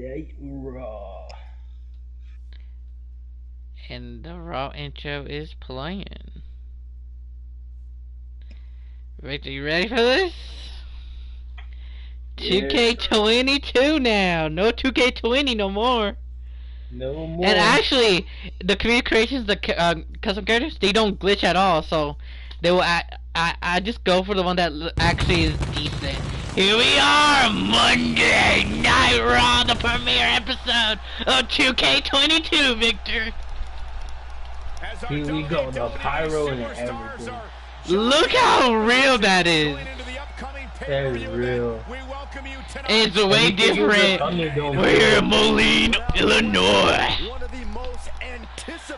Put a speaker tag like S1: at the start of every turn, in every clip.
S1: Night Raw.
S2: And the Raw intro is playing. Victor, you ready for this?
S1: Yeah.
S2: 2K22 now. No 2K20 no more.
S1: No more.
S2: And actually, the community creations, the custom characters, they don't glitch at all. So they will. I just go for the one that actually is decent. Here we are, Monday Night Raw, the premiere episode of 2K22, Victor.
S1: Here we go, the pyro and everything.
S2: Look how real that is.
S1: That is real.
S2: It's way different. We're here in Moline, Illinois.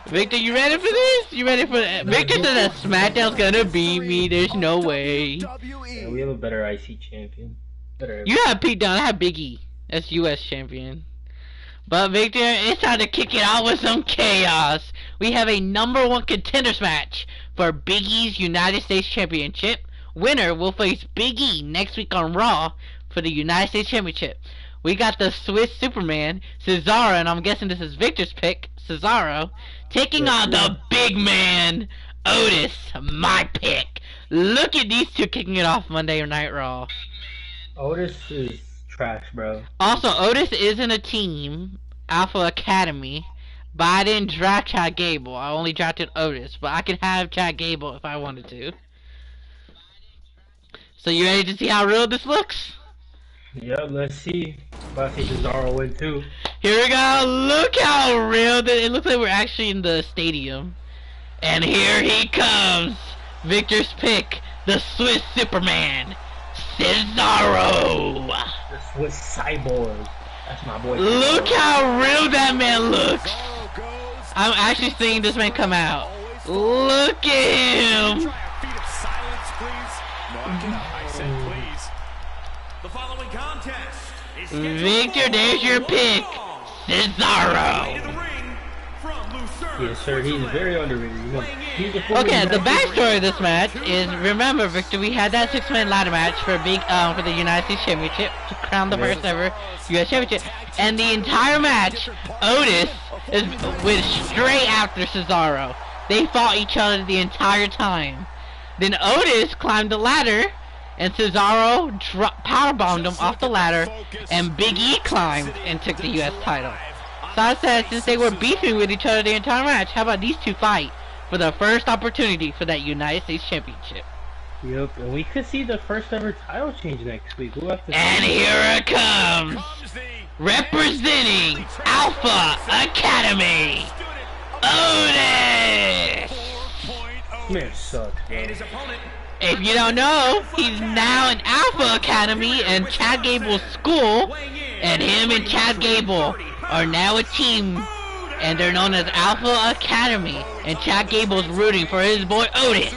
S2: Victor, you ready for this? You ready for that? Victor said that SmackDown's gonna beat me. There's no way.
S1: Yeah, we have a better IC champion.
S2: You have Pete Dunne. I have Big E. That's US champion. But Victor, it's time to kick it out with some chaos. We have a #1 contenders match for Big E's United States Championship. Winner will face Big E next week on Raw for the United States Championship. We got the Swiss Superman, Cesaro, and I'm guessing this is Victor's pick, Cesaro, taking on the big man, Otis, my pick. Look at these two kicking it off Monday Night Raw.
S1: Otis is trash, bro.
S2: Also, Otis is in a team, Alpha Academy, but I didn't draft Chad Gable. I only drafted Otis, but I could have Chad Gable if I wanted to. So you ready to see how real this looks?
S1: Yep, let's see. About to see Cesaro win too.
S2: Here we go. Look how real it looks like we're actually in the stadium. And here he comes. Victor's pick, the Swiss Superman, Cesaro.
S1: The Swiss Cyborg. That's my boy.
S2: Look how real that man looks. I'm actually seeing this man come out. Look at him. Victor, there's your pick, Cesaro.
S1: Yes, sir. He's very underrated.
S2: Okay, the backstory of this match is, remember, Victor, we had that 6-man ladder match for for the United States Championship to crown the first ever U.S. Championship, and the entire match, Otis went straight after Cesaro. They fought each other the entire time. Then Otis climbed the ladder, and Cesaro powerbombed him off the ladder, and Big E climbed and took the U.S. title. So I said, since they were beefing with each other the entire match, how about these two fight for the first opportunity for that United States Championship?
S1: Yep, and we could see the first ever title change next week. We'll have to
S2: and here it comes, representing Alpha Academy, Otis!
S1: Man sucks, bro.
S2: If you don't know, he's now in Alpha Academy and Chad Gable's school, and him and Chad Gable are now a team, and they're known as Alpha Academy, and Chad Gable's rooting for his boy Otis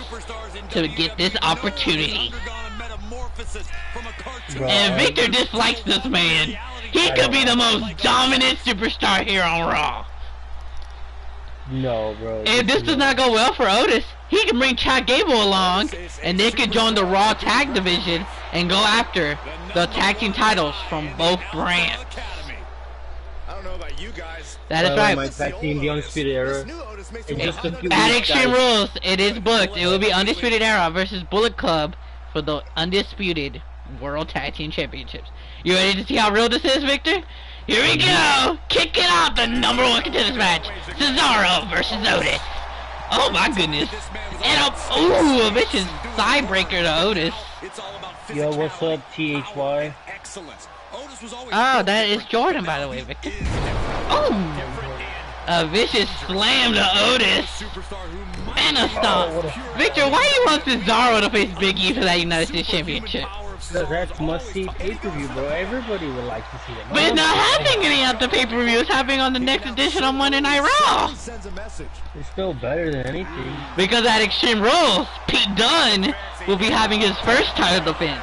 S2: to get this opportunity.
S1: Bro,
S2: and Victor dislikes this man. He could be the most dominant superstar here on Raw.
S1: No, bro.
S2: If this does not go well for Otis, he can bring Chad Gable along, and they could join the Raw Tag Division and go after the tag team titles from both brands. That is right.
S1: My tag team, the Undisputed Era. In just a few
S2: At
S1: weeks,
S2: Extreme
S1: guys.
S2: Rules, it is booked. It will be Undisputed Era versus Bullet Club for the Undisputed World Tag Team Championships. You ready to see how real this is, Victor? Here we go! Kicking off the #1 contenders match, Cesaro versus Otis. Oh my goodness! And a vicious side breaker to Otis.
S1: Yo, what's up, THY?
S2: Oh, that is Jordan, by the way, Victor. Oh! A vicious slam to Otis. And a stomp. Victor, why do you want Cesaro to face Big E for that United States Championship?
S1: That's must-see pay-per-view, bro. Everybody would like to see that.
S2: But it's not happening any at the pay-per-view. It's happening on the next edition on Monday Night Raw.
S1: It's still better than anything.
S2: Because at Extreme Rules, Pete Dunne will be having his first title defense.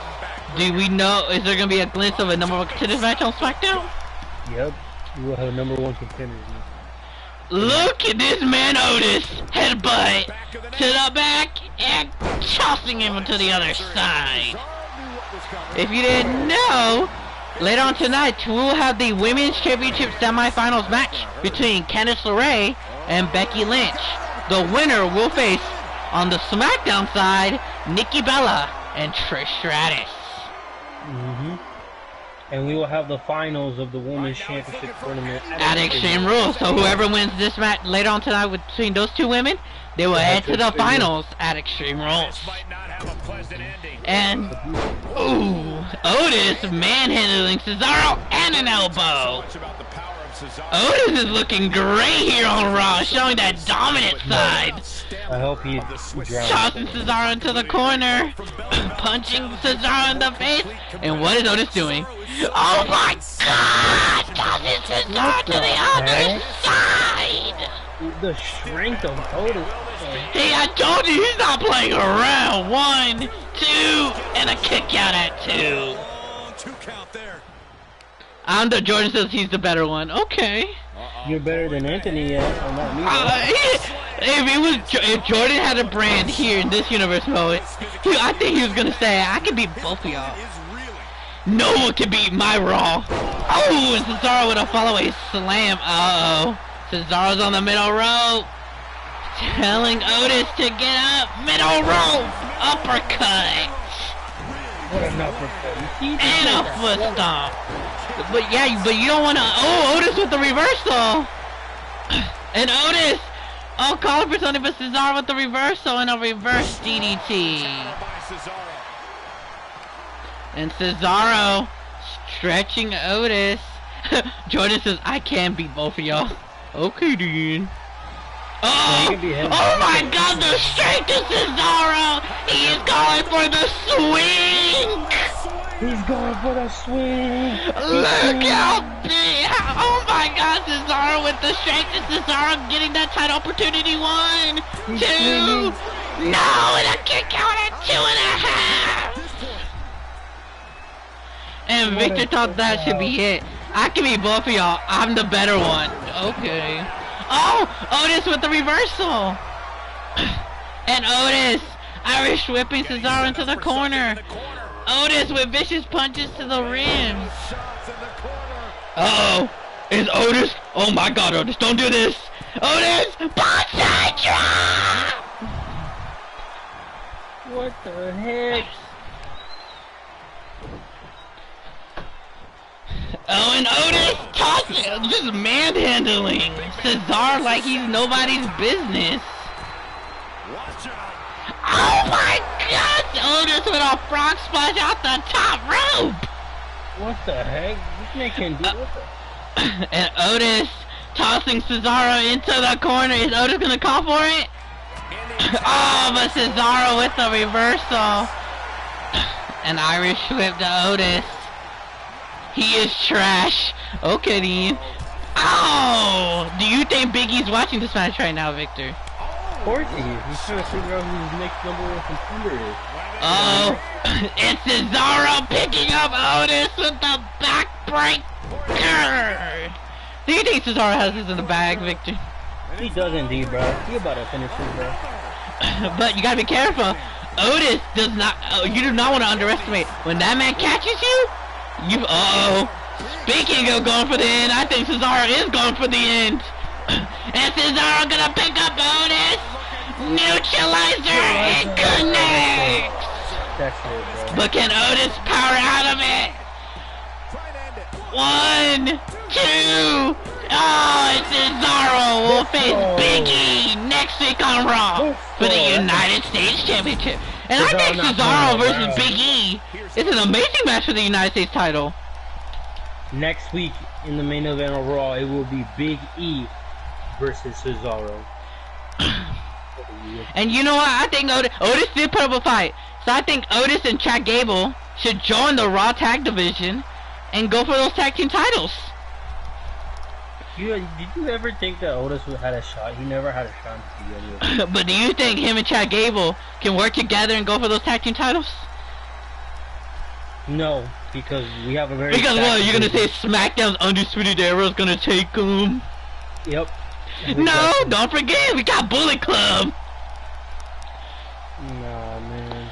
S2: Do we know, is there going to be a glimpse of a #1 contenders match on SmackDown?
S1: Yep. You will have a #1 contender.
S2: Look at this man Otis, headbutt to the back and tossing him to the other side. If you didn't know, later on tonight, we'll have the Women's Championship semifinals match between Candice LeRae and Becky Lynch. The winner will face, on the SmackDown side, Nikki Bella and Trish Stratus.
S1: And we will have the finals of the Women's Championship tournament
S2: at Extreme Rules. So whoever wins this match later on tonight between those two women, they will head to the finals at Extreme Rules. And, ooh, Otis manhandling Cesaro and an elbow. Otis is looking great here on Raw, showing that dominant side.
S1: I hope he drowns.
S2: Tossing Cesaro into the corner, punching Cesaro in the face. And what is Otis doing? Oh my God! Tossing Cesaro to the other side!
S1: The strength of Otis.
S2: Hey, I told you he's not playing around. 1, 2, and a kick out at 2. Jordan says he's the better one. Okay.
S1: You're better than Anthony yet, or not me.
S2: If Jordan had a brand here in this universe mode, I think he was gonna say, I can beat both of y'all. No one can beat my Raw. Oh, and Cesaro with a follow-away slam. Uh-oh. Cesaro's on the middle rope. Telling Otis to get up. Middle rope. Uppercut.
S1: What an uppercut.
S2: And a foot stomp. But you don't want to. Oh, Otis with the reversal. And Otis. Oh, calling for something, but Cesaro with the reversal and a reverse DDT. And Cesaro stretching Otis. Jordan says, I can beat both of y'all. Okay, dude. Oh my God, the strength of Cesaro! He is going for the swing!
S1: He's going for the swing!
S2: Look how big! Oh my God, Cesaro with the strength of Cesaro getting that title opportunity. 1, 2, no, and a kick out at 2.5! And Victor thought that should be it. I can be both of y'all. I'm the better one. Okay. Oh! Otis with the reversal! And Otis Irish whipping Cesaro into the corner. Otis with vicious punches to the rims. Uh-oh. Is Otis? Oh my God, Otis, don't do this! Otis! Punch and drop!
S1: What the heck?
S2: Oh, and Otis tossing, just manhandling Cesaro like he's nobody's business. Oh my God! Otis with a frog splash out the top rope.
S1: What the heck? This man can do it.
S2: And Otis tossing Cesaro into the corner. Is Otis gonna call for it? Oh, but Cesaro with the reversal. An Irish whip to Otis. He is trash. Okay, Dean. Oh! Do you think Big E's watching this match right now, Victor?
S1: Of course he is. He's trying to figure out who his next #1 contender is.
S2: Oh! And Cesaro picking up Otis with the backbreaker! Do you think Cesaro has this in the bag, Victor?
S1: He does indeed, bro. He about to finish this, bro.
S2: But you gotta be careful. Otis does not. You do not want to underestimate. When that man catches you, Speaking of going for the end, I think Cesaro is going for the end. And Cesaro gonna pick up Otis. Neutralizer and connects.
S1: That's it, bro.
S2: But can Otis power out of it? 1, 2. Oh, and Cesaro will face Big E next week on Raw for the United States Championship. And I think Cesaro versus Big E is an amazing match for the United States title.
S1: Next week in the main event of Raw, it will be Big E versus Cesaro.
S2: And you know what? I think Otis did put up a fight. So I think Otis and Chad Gable should join the Raw Tag Division and go for those tag team titles.
S1: Did you ever think that Otis had a shot? He never had a shot to begin with.
S2: But do you think him and Chad Gable can work together and go for those tag team titles?
S1: No, because we have a very...
S2: Because what, you're gonna say SmackDown's Undisputed Era is gonna take him?
S1: Yep.
S2: No, don't forget, we got Bullet Club!
S1: Nah, man.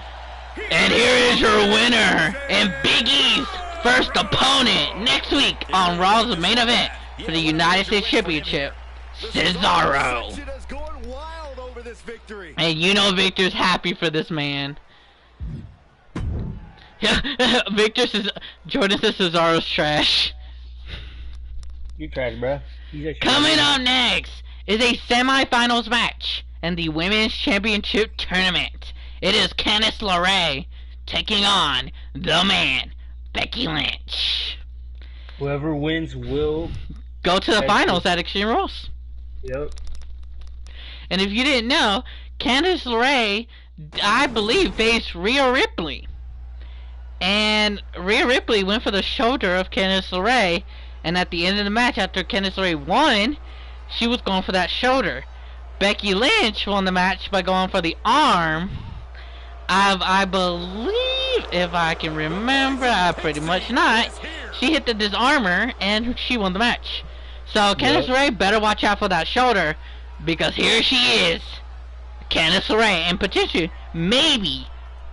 S2: And here is your winner, and Big E's first opponent next week on Raw's main event for the United States Championship, Cesaro. And you know Victor's happy for this man. Yeah, Victor says, Jordan says Cesaro's trash.
S1: You trash, bro.
S2: Coming up next is a semi-finals match in the Women's Championship Tournament. It is Candice LeRae taking on the man, Becky Lynch.
S1: Whoever wins will
S2: go to the finals at Extreme Rules.
S1: Yep.
S2: And if you didn't know, Candice LeRae, I believe, faced Rhea Ripley. And Rhea Ripley went for the shoulder of Candice LeRae, and at the end of the match, after Candice LeRae won, she was going for that shoulder. Becky Lynch won the match by going for the arm of, I believe, if I can remember, pretty much not, she hit the disarmer, and she won the match. So Candice LeRae better watch out for that shoulder, because here she is, Candice LeRae, and potentially, maybe,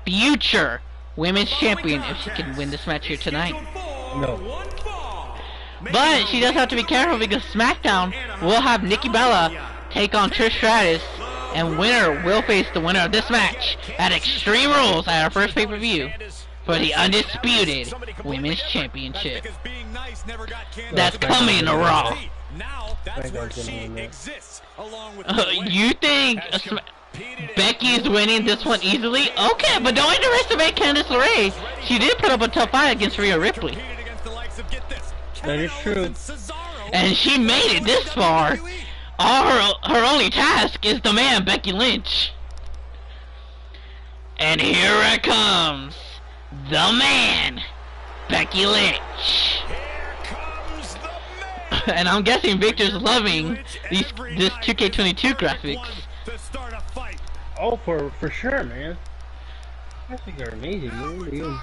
S2: future Women's Champion if she can win this match here tonight.
S1: No.
S2: But she does have to be careful because SmackDown will have Nikki Bella take on Trish Stratus, and winner will face the winner of this match at Extreme Rules at our first pay-per-view for the undisputed Women's Championship. That's coming to Raw. You think Becky's winning this one easily? Okay, but don't underestimate Candice LeRae. She did put up a tough fight against Rhea Ripley.
S1: That is true.
S2: And she made it this far. Her only task is the man, Becky Lynch. And here it comes. The man, Becky Lynch. And I'm guessing Victor's loving this 2K22 graphics.
S1: Oh, for sure, man. Graphics are amazing, man.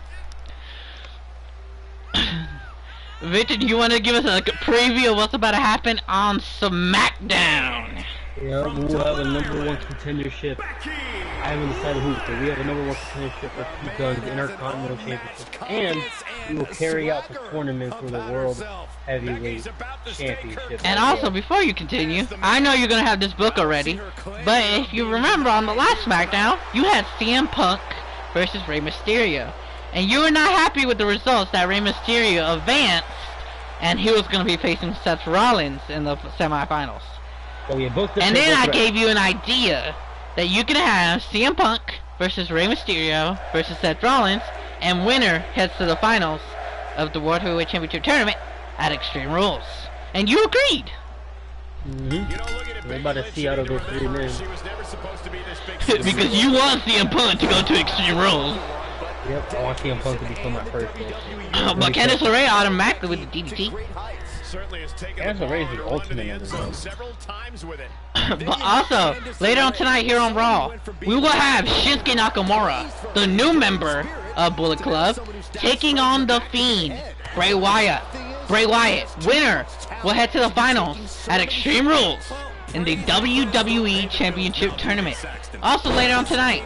S2: Victor, do you want to give us a preview of what's about to happen on SmackDown?
S1: Yeah, we'll have a #1 contendership. I haven't decided who, but we have a #1 contendership for Pete Dunne's Intercontinental Championship. And we will carry out the tournament for the World Heavyweight Championship.
S2: And also, before you continue, I know you're going to have this book already, but if you remember on the last SmackDown, you had CM Punk versus Rey Mysterio. And you were not happy with the results that Rey Mysterio advanced, and he was going to be facing Seth Rollins in the semifinals.
S1: So we booked
S2: and then I gave you an idea that you can have CM Punk versus Rey Mysterio versus Seth Rollins, and winner heads to the finals of the World Heavyweight Championship Tournament at Extreme Rules. And you agreed.
S1: We're about to see out of those 3 men.
S2: Because you want CM Punk to go to Extreme Rules.
S1: Yep, I want CM Punk to become my first one.
S2: But Candice LeRae automatically with the DDT.
S1: Candice LeRae is the ultimate of the
S2: But also, later on tonight here on Raw, we will have Shinsuke Nakamura, the new member of Bullet Club, taking on The Fiend, Bray Wyatt. Bray Wyatt, winner, will head to the finals at Extreme Rules in the WWE Championship Tournament. Also later on tonight,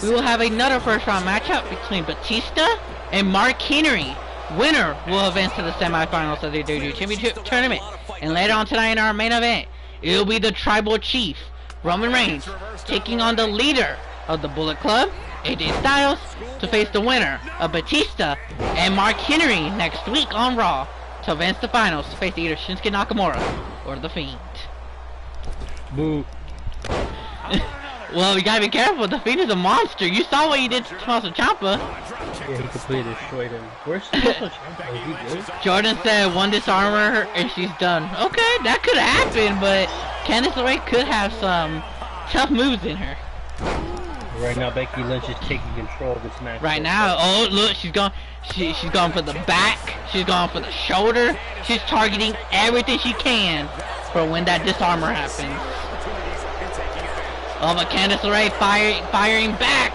S2: we will have another first round matchup between Batista and Mark Henry. Winner will advance to the semifinals of the WWE Championship Tournament. And later on tonight in our main event, it will be the Tribal Chief, Roman Reigns, taking on the leader of the Bullet Club, AJ Styles, to face the winner of Batista and Mark Henry next week on Raw to advance the finals to face either Shinsuke Nakamura or The Fiend.
S1: Boo.
S2: Well, we gotta be careful. The Fiend is a monster. You saw what he did to Tommaso Ciampa.
S1: Yeah, he completely destroyed him. Where's Tommaso Ciampa? Is he good?
S2: Jordan said one disarmer and she's done. Okay, that could happen, but Candice LeRae could have some tough moves in her.
S1: Right now, Becky Lynch is taking control of this match.
S2: Right now, oh look, she's gone. She's going for the back. She's going for the shoulder. She's targeting everything she can for when that disarmer happens. Oh, but Candice LeRae firing back.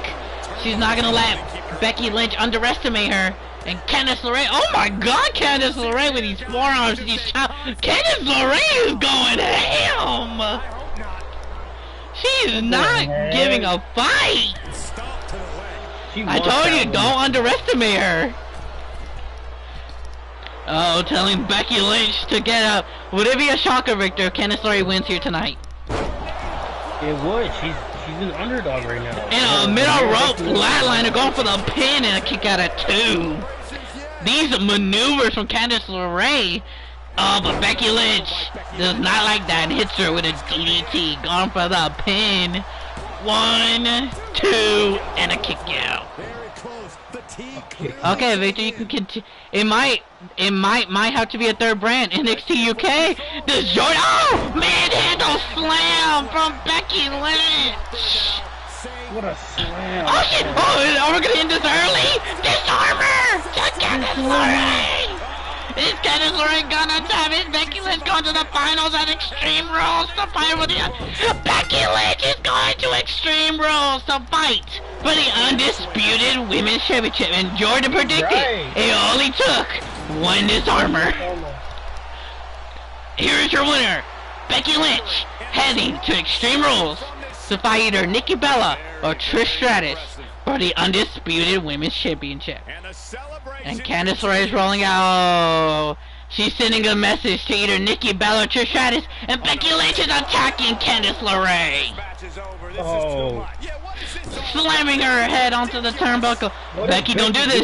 S2: She's not gonna let Becky Lynch underestimate her. And Candice LeRae, oh my God, Candice LeRae with these forearms, these chops. Candice LeRae is going ham. She's not giving a fight. I told you, don't underestimate her. Oh, telling Becky Lynch to get up. Would it be a shocker, Victor, if Candice LeRae wins here tonight?
S1: It would. She's an underdog right now.
S2: In a middle rope flatliner going for the pin and a kick out of 2. These maneuvers from Candice LeRae. Oh, but Becky Lynch does not like that and hits her with a DDT. Going for the pin. 1, 2, and a kick out. Okay, Victor, you can continue. It might have to be a third brand. NXT UK. Does Jordan? Oh, manhandle slam from Becky Lynch.
S1: What a slam!
S2: Oh shit! Oh, are we gonna end this early? Disarmer to Candice LeRae. Is Candice LeRae gonna tap it? Becky Lynch going to the finals at Extreme Rules to fight for the... Becky Lynch is going to Extreme Rules to fight for the Undisputed Women's Championship. And Jordan predicted it only took 1 disarmer. Here is your winner, Becky Lynch, heading to Extreme Rules to fight either Nikki Bella or Trish Stratus for the Undisputed Women's Championship. And Candice LeRae is rolling out. She's sending a message to either Nikki Bella or Trish Stratus, and Becky Lynch is attacking Candice LeRae.
S1: Oh.
S2: Slamming her head onto the turnbuckle. Becky, don't do this.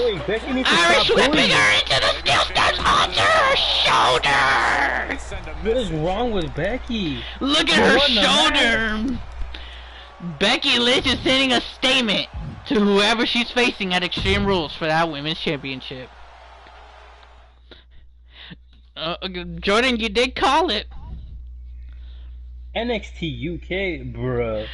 S2: Irish whipping her into the steel steps onto her shoulder.
S1: What is wrong with Becky?
S2: Look at her shoulder. Becky Lynch is sending a statement to whoever she's facing at Extreme Rules for that Women's Championship. Jordan, you did call it.
S1: NXT UK, bruh.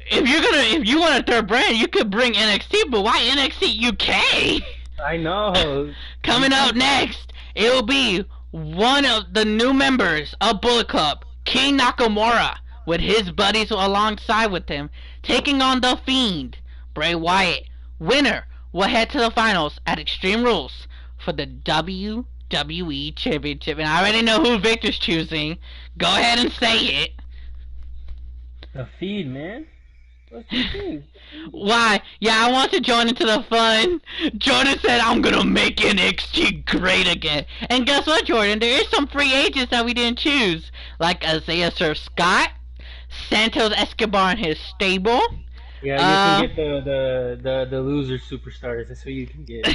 S2: If you want a third brand, you could bring NXT, but why NXT UK?
S1: I know.
S2: Coming up next, it will be one of the new members of Bullet Club, King Nakamura, with his buddies alongside with him, taking on The Fiend, Bray Wyatt. Winner will head to the finals at Extreme Rules for the WWE Championship. And I already know who Victor's choosing. Go ahead and say it.
S1: The Fiend, man. What's the thing?
S2: Why? Yeah, I want to join into the fun. Jordan said, I'm gonna make NXT great again. And guess what, Jordan? There is some free agents that we didn't choose. Like Isaiah Surf Scott, Santos Escobar and his stable.
S1: Yeah, you can get the loser superstars. That's what you can get.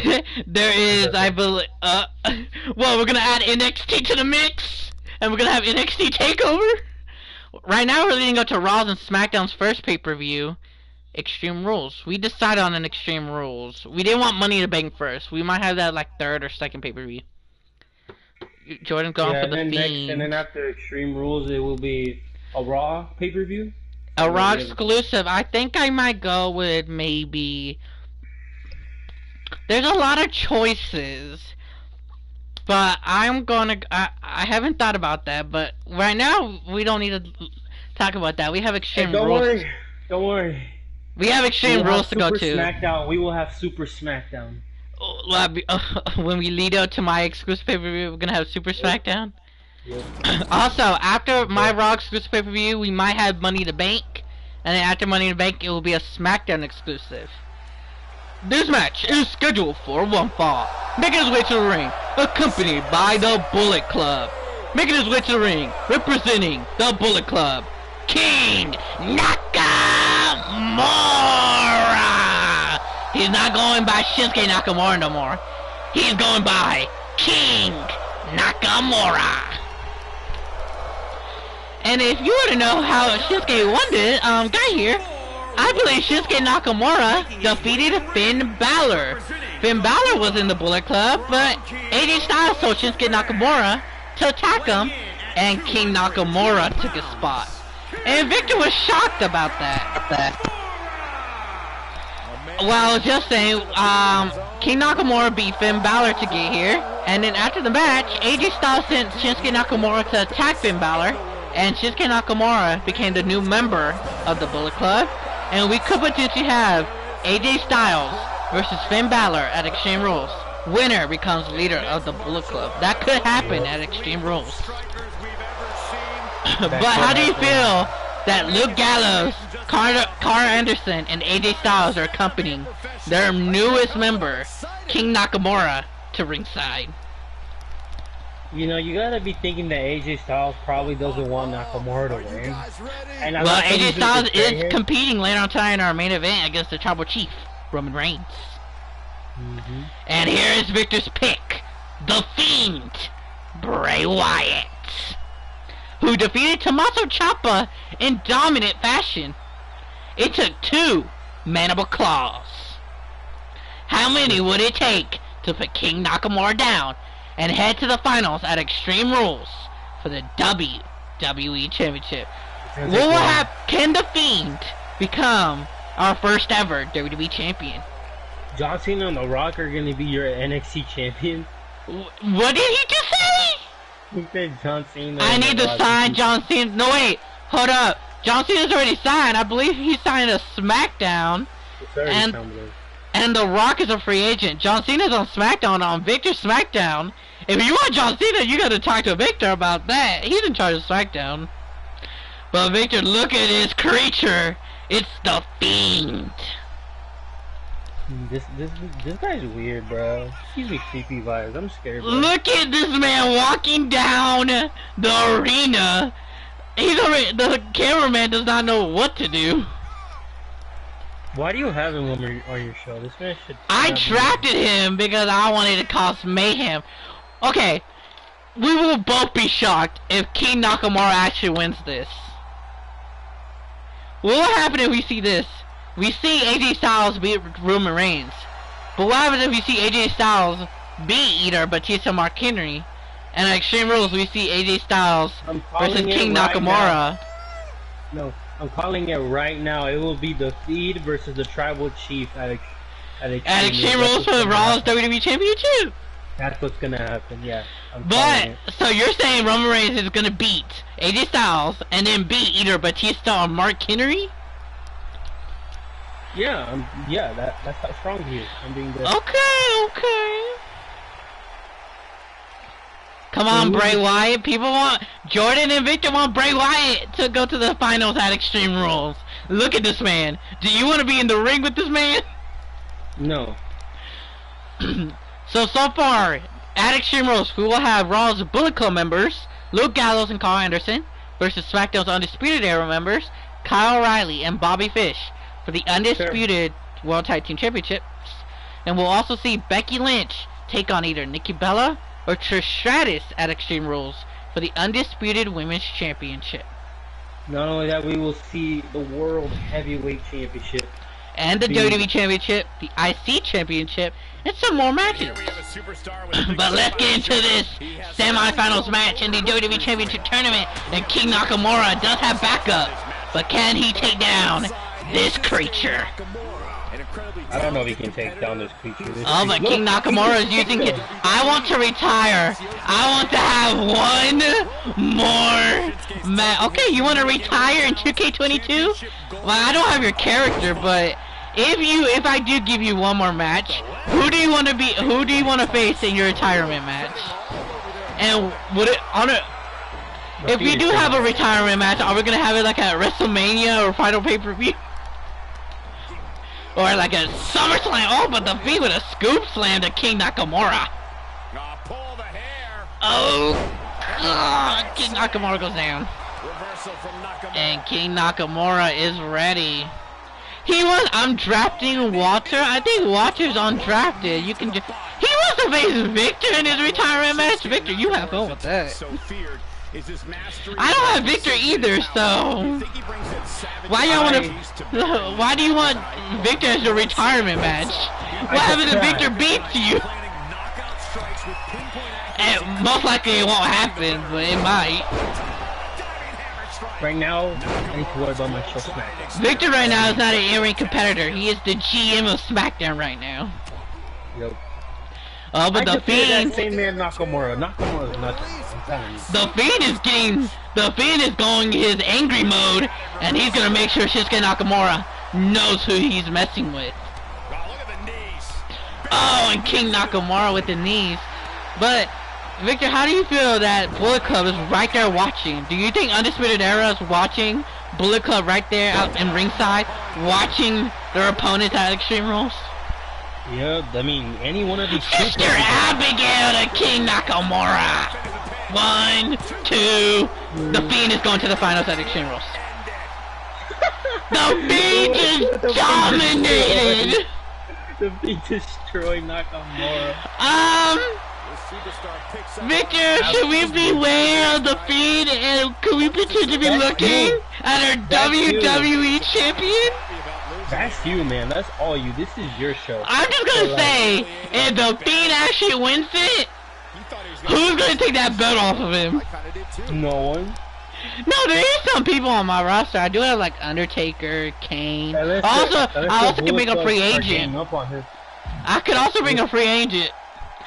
S2: There is, I believe. Well, we're gonna add NXT to the mix, and we're gonna have NXT Takeover. Right now, we're leading up to Raw's and SmackDown's first pay-per-view, Extreme Rules. We decided on an Extreme Rules. We didn't want Money in the Bank first. We might have that like third or second pay-per-view. Jordan's going for the Fiend.
S1: And then after Extreme Rules, it will be a Raw pay-per-view.
S2: A Raw exclusive. I think I might go with maybe... There's a lot of choices. But I'm gonna... I haven't thought about that, but right now, we don't need to talk about that. We have Extreme Rules.
S1: Don't worry.
S2: We have Extreme Rules to go to.
S1: SmackDown. We will have Super SmackDown.
S2: When we lead up to my exclusive pay-per-view, we're gonna have Super SmackDown?
S1: Yep.
S2: Also, after my Raw exclusive pay-per-view, we might have Money in the Bank. And then after Money in the Bank, it will be a SmackDown exclusive. This match is scheduled for one fall. Making his way to the ring, accompanied by the Bullet Club. Making his way to the ring, representing the Bullet Club, King Nakamura. He's not going by Shinsuke Nakamura no more. He's going by King Nakamura. And if you want to know how Shinsuke won this, guy here, I believe Shinsuke Nakamura defeated Finn Balor. Finn Balor was in the Bullet Club, but AJ Styles told Shinsuke Nakamura to attack him, and King Nakamura took his spot. And Victor was shocked about that. Well, I was just saying, King Nakamura beat Finn Balor to get here, and then after the match, AJ Styles sent Shinsuke Nakamura to attack Finn Balor, and Shinsuke Nakamura became the new member of the Bullet Club, and we could potentially have AJ Styles versus Finn Balor at Extreme Rules. Winner becomes leader of the Bullet Club. That could happen at Extreme Rules. But how do you feel that Luke Gallows, Carl Anderson, and AJ Styles are accompanying their newest member, King Nakamura, to ringside?
S1: You know, you gotta be thinking that AJ Styles probably doesn't want Nakamura to win. And
S2: well, AJ Styles is competing later on tonight in our main event against the Tribal Chief, Roman Reigns. And here is Victor's pick, The Fiend, Bray Wyatt, who defeated Tommaso Ciampa in dominant fashion. It took 2 mandible claws. How many would it take to put King Nakamura down and head to the finals at Extreme Rules for the WWE Championship? What will happen? Can The Fiend become our first ever WWE Champion?
S1: John Cena and The Rock are going to be your NXT champion.
S2: What did he just say?
S1: He said John Cena.
S2: I need to sign John Cena. No, wait. Hold up. John Cena's already signed. I believe he signed a SmackDown. And The Rock is a free agent. John Cena's on SmackDown, on Victor's SmackDown. If you want John Cena, you gotta talk to Victor about that. He's in charge of SmackDown. But Victor, look at his creature. It's The Fiend.
S1: This guy's weird, bro. He gives me creepy vibes. I'm scared, bro.
S2: Look at this man walking down the arena. The cameraman does not know what to do.
S1: Why do you have him on your show? This man should...
S2: I drafted him because I wanted to cause mayhem. Okay, we will both be shocked if King Nakamura actually wins this. What will happen if we see this? We see AJ Styles beat Roman Reigns. But what happens if we see AJ Styles beat either Batista Mark Henry? And at Extreme Rules we see AJ Styles versus King Nakamura.
S1: No, I'm calling it right now. It will be The Fiend versus the Tribal Chief at
S2: Extreme Rules for the Raw's WWE Championship.
S1: That's what's gonna happen, yeah.
S2: But, so you're saying Roman Reigns is gonna beat AJ Styles and then beat either Batista or Mark Henry?
S1: Yeah, that's how strong he is. I'm being good.
S2: Okay. Come on, Bray Wyatt. People want... Jordan and Victor want Bray Wyatt to go to the finals at Extreme Rules. Look at this man. Do you want to be in the ring with this man?
S1: No.
S2: So far, at Extreme Rules, we will have Raw's Bullet Club members, Luke Gallows and Carl Anderson, versus SmackDown's Undisputed Era members, Kyle O'Reilly and Bobby Fish, for the Undisputed World Tag Team Championships. And we'll also see Becky Lynch take on either Nikki Bella or Trish Stratus at Extreme Rules for the Undisputed Women's Championship.
S1: Not only that, we will see the World Heavyweight Championship.
S2: And the WWE Championship, the IC Championship, and some more matches. But let's get into this semifinals match in the WWE Championship Tournament. And King Nakamura does have backup, but can he take down this creature?
S1: I don't know if he can take down this creature.
S2: But King Nakamura is using it. I want to retire. I want to have one more match. Okay, you want to retire in 2K22? Well, I don't have your character, but if I do give you one more match, who do you want to face in your retirement match? And would it if we do have a retirement match, are we gonna have it like at WrestleMania or Final Pay-Per-View? Or like a SummerSlam? Oh, but the Fiend with a scoop slam to King Nakamura. Oh, King Nakamura goes down. And King Nakamura is ready. I'm drafting Walter. I think Walter's undrafted. You can he wants to face Victor in his retirement match. Victor, you have fun with that. I don't have Victor either, so why do you want Victor as your retirement match? What happens if Victor beats you? And most likely it won't happen, but it might.
S1: Right now, I need to worry about my show SmackDown.
S2: Victor right now is not an in-ring competitor. He is the GM of SmackDown right now.
S1: Yep.
S2: But the Fiend...
S1: that same man Nakamura. Nakamura is nothing. I'm telling you.
S2: The Fiend is going his angry mode, and he's gonna make sure Shinsuke Nakamura knows who he's messing with. Oh, and King Nakamura with the knees. But Victor, how do you feel that Bullet Club is right there watching? Do you think Undisputed Era is watching Bullet Club right there out in ringside, watching their opponents at Extreme Rules?
S1: Yeah, I mean, any one of these
S2: Sister Abigail to King Nakamura. 1, 2. The Fiend is going to the finals at Extreme Rules. The Fiend is dominated!
S1: The Fiend destroyed Nakamura.
S2: Victor, should we beware of the Fiend, and could we potentially be looking at our WWE champion?
S1: That's you, man. That's all you. This is your show.
S2: I'm just gonna say, if the Fiend actually wins it, who's gonna take that belt off of him?
S1: No one.
S2: No, there is some people on my roster. I do have like Undertaker, Kane. I also can bring a free agent. I could also bring a free agent.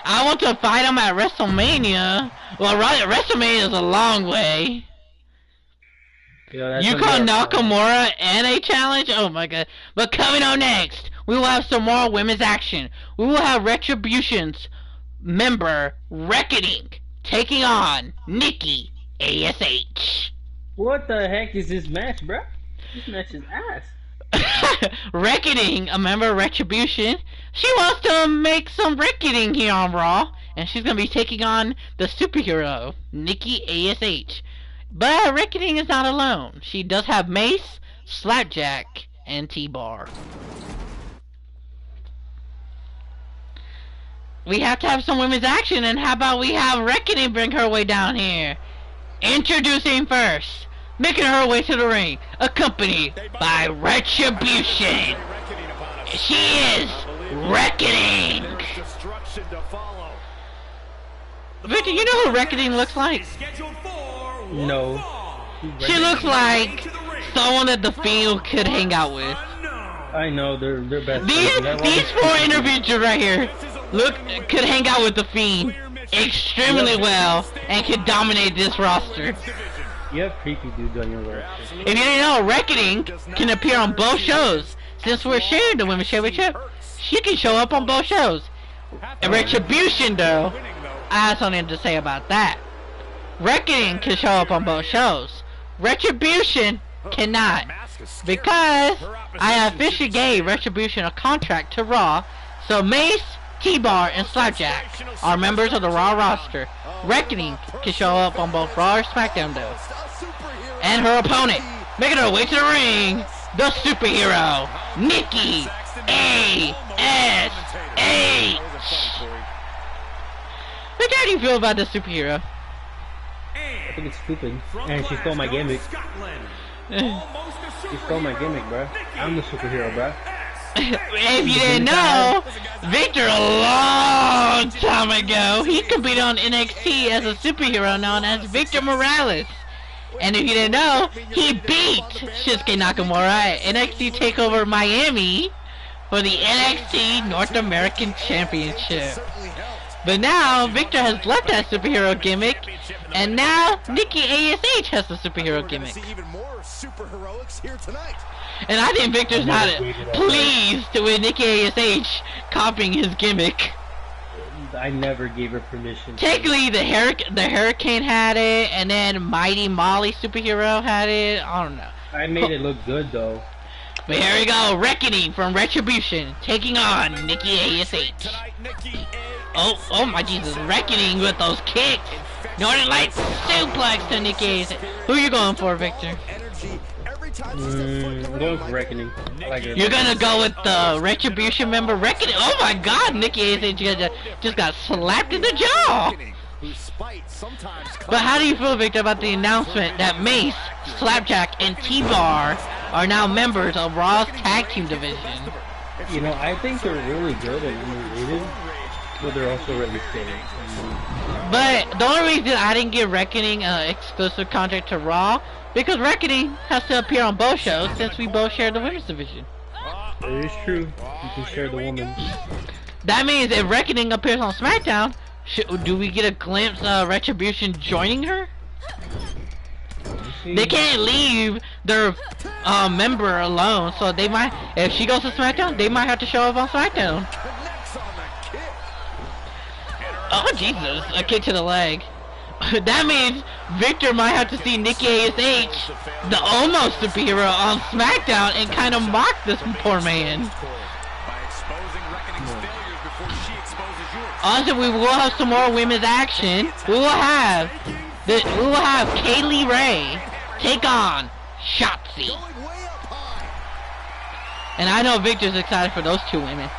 S2: I want to fight him at WrestleMania. Well, WrestleMania is a long way.
S1: Yeah,
S2: you call Nakamura and a challenge? Oh my god. But coming on next, we will have some more women's action. We will have Retribution's member, Reckoning, taking on Nikki ASH.
S1: What the heck is this match, bro? This match is ass.
S2: Reckoning, a member of Retribution, she wants to make some reckoning here on Raw, and she's going to be taking on the superhero, Nikki ASH. But Reckoning is not alone. She does have Mace, Slapjack, and T-Bar. We have to have some women's action, and how about we have Reckoning bring her way down here? Introducing first, making her way to the ring, accompanied by Retribution. She is Reckoning. Victor, you know who Reckoning looks like?
S1: No.
S2: She looks like someone that the Fiend could hang out with.
S1: I know, they're best.
S2: These four individuals right here could hang out with the Fiend extremely well and could dominate this roster.
S1: You have creepy dudes on your roster.
S2: If you didn't know, Reckoning can appear on both shows. Since we're sharing the Women's Championship, she can show up on both shows. And Retribution, though, I have something to say about that. Reckoning can show up on both shows. Retribution cannot. Because I officially gave Retribution a contract to Raw, so Mace, T-Bar, and Slapjack are members of the Raw roster. Reckoning can show up on both Raw or SmackDown though. And her opponent, making her way to the ring, the superhero, Nikki ASH. How do you feel about the superhero?
S1: I think it's stupid. And she stole my gimmick. She stole my gimmick, bro. I'm the superhero, bro.
S2: If you didn't know, Victor a long time ago, he competed on NXT as a superhero known as Victor Morales. And if you didn't know, he beat Shinsuke Nakamura at NXT TakeOver Miami for the NXT North American Championship. But now, Victor has left that superhero gimmick, and now Nikki ASH has the superhero gimmick. And I think Victor's not pleased with Nikki ASH copying his gimmick.
S1: I never gave her permission.
S2: Technically, the Hurricane had it, and then Mighty Molly superhero had it. I don't know.
S1: I made it look good though.
S2: But here we go, Reckoning from Retribution taking on Nikki ASH. Oh my Jesus, Reckoning with those kicks. Northern Lights suplex to Nikki ASH. Who are you going for, Victor?
S1: I'm going for Reckoning. I like it.
S2: You're gonna go with the Retribution member, Reckoning? Oh my God, Nikki ASH just got slapped in the jaw. But how do you feel, Victor, about the announcement that Mace, Slapjack, and T-Bar are now members of Raw's tag team division?
S1: You know, I think they're really good and underrated, but they're also really stable.
S2: But the only reason I didn't give Reckoning an exclusive contract to Raw, because Reckoning has to appear on both shows since we both share the women's division.
S1: It is true. You can share the woman.
S2: That means if Reckoning appears on SmackDown, do we get a glimpse of Retribution joining her? They can't leave their member alone, so they might, if she goes to SmackDown, they might have to show up on SmackDown. Oh Jesus, a kick to the leg. That means Victor might have to see Nikki ASH, the almost superhero, on SmackDown and kind of mock this poor man. Also, we will have some more women's action. We will have We will have Kaylee Ray take on Shotzi. And I know Victor's excited for those two women.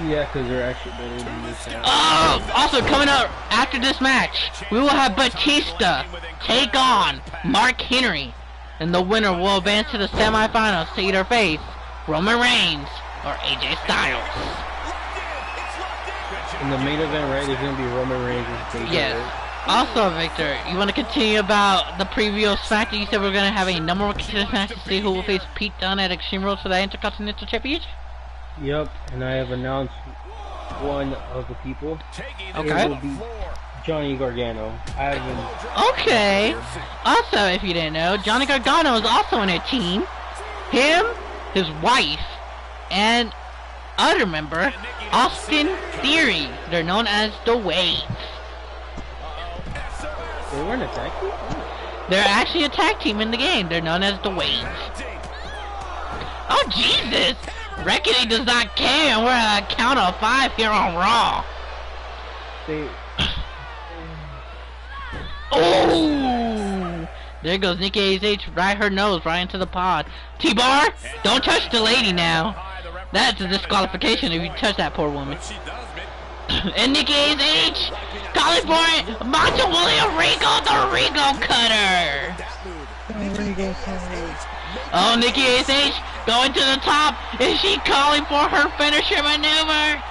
S1: Yeah, because they're actually better than this.
S2: Oh, also coming up after this match, we will have Batista take on Mark Henry. And the winner will advance to the semifinals to either face Roman Reigns or AJ Styles.
S1: In the main event, right, is going to be Roman Reigns and AJ.
S2: Yes. Also, Victor, you want to continue about the previous fact that you said we're going to have a number of contenders match to see who will face Pete Dunne at Extreme Rules for the Intercontinental Championship?
S1: Yep, and I have announced one of the people.
S2: Okay.
S1: It will be Johnny Gargano. I haven't...
S2: Okay. Also, if you didn't know, Johnny Gargano is also in a team. Him, his wife, and other member, Austin Theory. They're known as the Waves.
S1: They weren't a tag team?
S2: They're actually a tag team in the game. They're known as the Waves. Oh, Jesus! Reckoning does not care. We're at a count of 5 here on Raw. Oh! There goes Nikki ASH right her nose right into the pod. T-Bar, don't touch the lady now. That's a disqualification if you touch that poor woman. And Nikki ASH calling for it. Macho William Regal, the Regal Cutter. Oh, Nikki ASH going to the top. Is she calling for her finisher maneuver?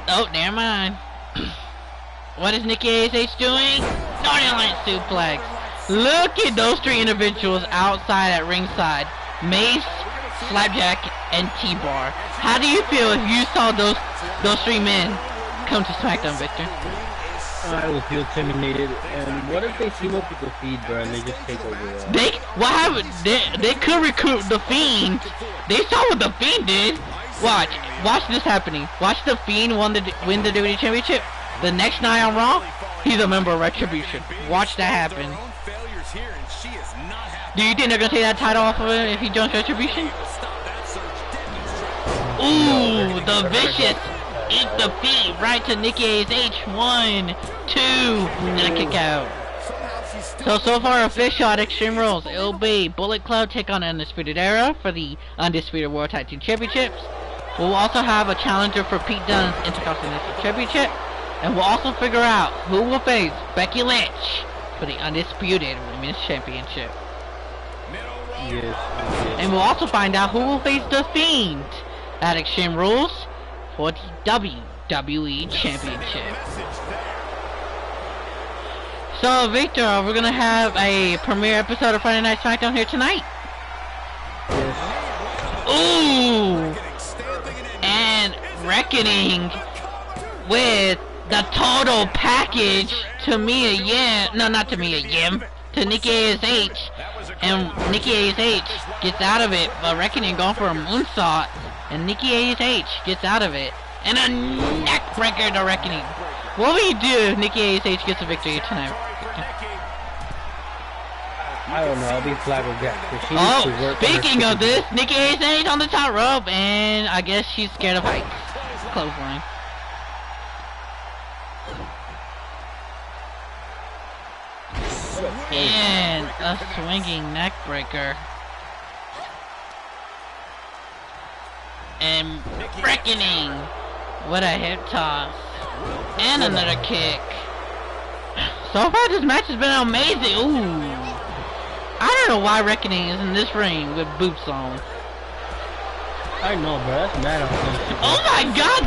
S2: Oh, never mind. What is Nikki ASH doing? Northern Light suplex. Look at those three individuals outside at ringside. Mace, Slapjack, and T-Bar. How do you feel if you saw those three men come to SmackDown, Victor?
S1: I would feel intimidated. And what if they team up with the Fiend, bro, and they just take over?
S2: What happened? They could recruit the Fiend. They saw what the Fiend did. Watch this happening. Watch the Fiend win the WWE Championship. The next night on Raw, he's a member of Retribution. Watch that happen. Do you think they're gonna take that title off of him if he joins Retribution? Ooh, the vicious eat the feet right to Nikki ASH. 1, 2, and a kick out. So far official at Extreme Rules, it'll be Bullet Club take on Undisputed Era for the Undisputed World Tag Team Championships. We'll also have a challenger for Pete Dunne's Intercontinental Championship. And we'll also figure out who will face Becky Lynch for the Undisputed Women's Championship.
S1: Yes.
S2: And we'll also find out who will face The Fiend at Extreme Rules for the WWE Championship. So, Victor, we're going to have a premiere episode of Friday Night SmackDown here tonight.
S1: Yes.
S2: Ooh! And Reckoning with the total package to Mia Yim. No, not to Mia Yim. To Nikki ASH. And Nikki ASH gets out of it. But Reckoning going for a moonsault. And Nikki ASH gets out of it. And a neck breaker to Reckoning. What will you do if Nikki ASH gets a victory tonight?
S1: I don't know. I'll be flabbergasted. She
S2: Oh,
S1: needs to work
S2: speaking
S1: on her
S2: of this, Nikki ASH on the top rope. And I guess she's scared of heights. Clothesline. And a swinging neck breaker. And Reckoning. What a hip toss. And another kick. So far this match has been amazing. Ooh. I don't know why Reckoning is in this ring with boots on.
S1: I know, bro. That's mad offensive.
S2: Oh my god,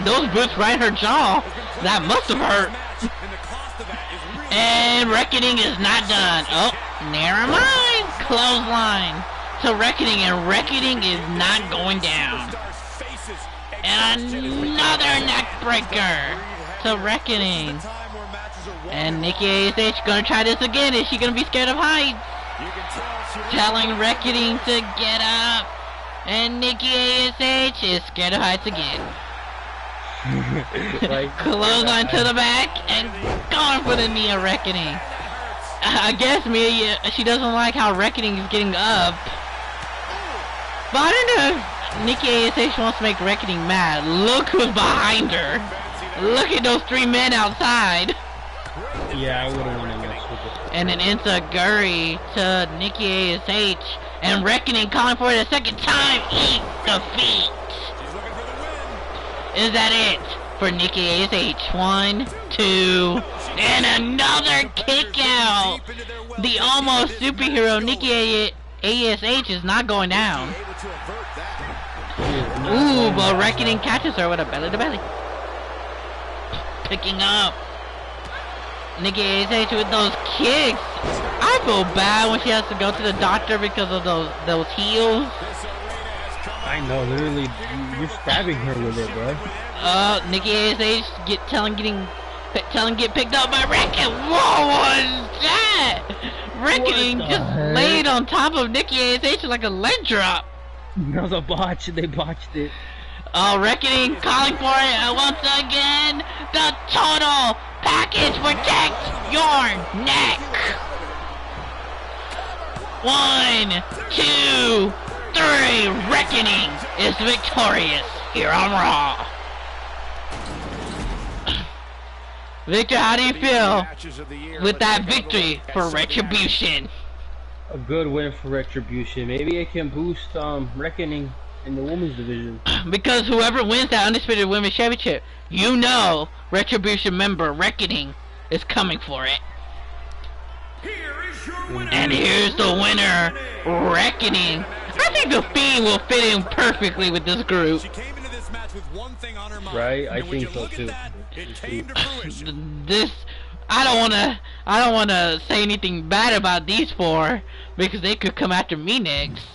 S2: those boots right in her jaw. That must have hurt. And Reckoning is not done. Oh, never mind. Clothesline to Reckoning, and Reckoning is not going down. And another neck breaker to Reckoning. And Nikki ASH gonna try this again. Is she gonna be scared of heights? Telling Reckoning to get up. And Nikki ASH is scared of heights again. Clothesline to the back and going for the knee of Reckoning. I guess Mia, she doesn't like how Reckoning is getting up. But I don't know if Nikki ASH wants to make Reckoning mad. Look who's behind her. Look at those three men outside.
S1: Yeah, I wouldn't want to mess with it.
S2: And an Enziguri to Nikki ASH, and Reckoning calling for it a second time. Eat defeat. Is that it for Nikki ASH? 1, 2, and another kick out. The almost superhero Nikki ASH is not going down. Ooh, but Reckoning catches her with a belly to belly. Picking up Nikki ASH with those kicks. I feel bad when she has to go to the doctor because of those heels.
S1: I know, literally, you're stabbing her with it, bro.
S2: Nikki ASH get picked up by Reckoning. What was that? Reckoning just laid on top of Nikki ASH like a leg drop.
S1: That was a botch. They botched it.
S2: Oh, Reckoning calling for it once again. The total package protect your neck. 1, 2, 3. Reckoning is victorious here on Raw. Victor, how do you feel with that victory for Retribution?
S1: A good win for Retribution. Maybe it can boost Reckoning in the women's division.
S2: Because whoever wins that Undisputed Women's Championship, you know Retribution member Reckoning is coming for it. And here's the winner, Reckoning. I think the Fiend will fit in perfectly with this group.
S1: Right? I think so too.
S2: This, I don't wanna say anything bad about these four because they could come after me next.